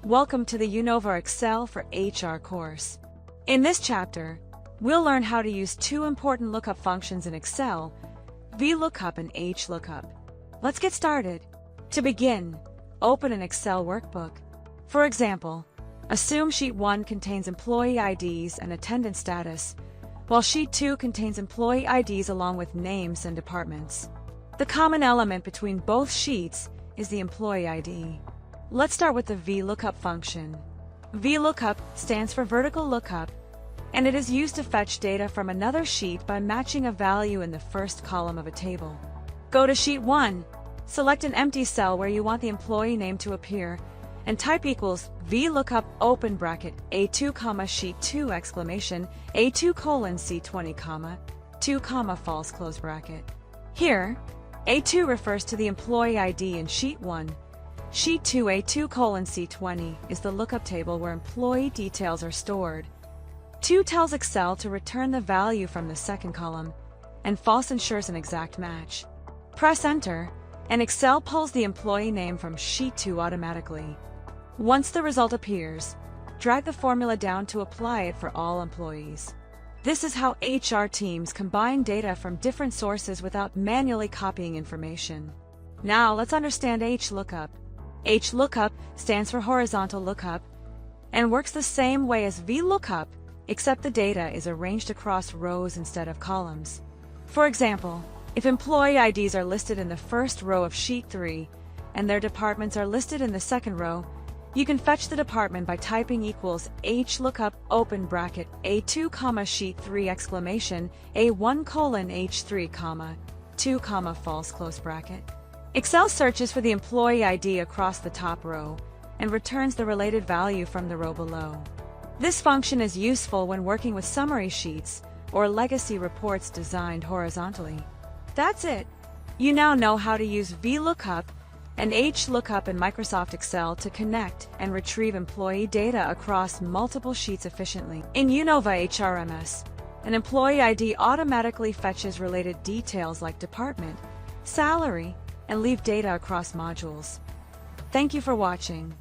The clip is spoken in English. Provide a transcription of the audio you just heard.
Welcome to the Unova Excel for HR course. In this chapter, we'll learn how to use two important lookup functions in Excel, VLOOKUP and HLOOKUP. Let's get started. To begin, open an Excel workbook. For example, assume Sheet 1 contains employee IDs and attendance status, while Sheet 2 contains employee IDs along with names and departments. The common element between both sheets is the employee ID. Let's start with the VLOOKUP function. VLOOKUP stands for vertical lookup, and it is used to fetch data from another sheet by matching a value in the first column of a table. Go to Sheet 1, select an empty cell where you want the employee name to appear, and type equals VLOOKUP open bracket A2, Sheet 2 exclamation A2 colon C20, 2, false close bracket. Here, A2 refers to the employee ID in Sheet 1. Sheet 2 A2 colon C20 is the lookup table where employee details are stored. 2 tells Excel to return the value from the second column, and false ensures an exact match. Press Enter, and Excel pulls the employee name from Sheet 2 automatically. Once the result appears, drag the formula down to apply it for all employees. This is how HR teams combine data from different sources without manually copying information. Now let's understand HLOOKUP. HLOOKUP stands for horizontal lookup and works the same way as VLOOKUP, except the data is arranged across rows instead of columns. For example, if employee IDs are listed in the first row of Sheet 3 and their departments are listed in the second row, you can fetch the department by typing equals HLOOKUP open bracket A2, Sheet 3 exclamation A1 colon H3, 2, false close bracket. Excel searches for the employee ID across the top row and returns the related value from the row below. This function is useful when working with summary sheets or legacy reports designed horizontally. That's it! You now know how to use VLOOKUP and HLOOKUP in Microsoft Excel to connect and retrieve employee data across multiple sheets efficiently. In Unova HRMS, an employee ID automatically fetches related details like department, salary, and leave data across modules. Thank you for watching.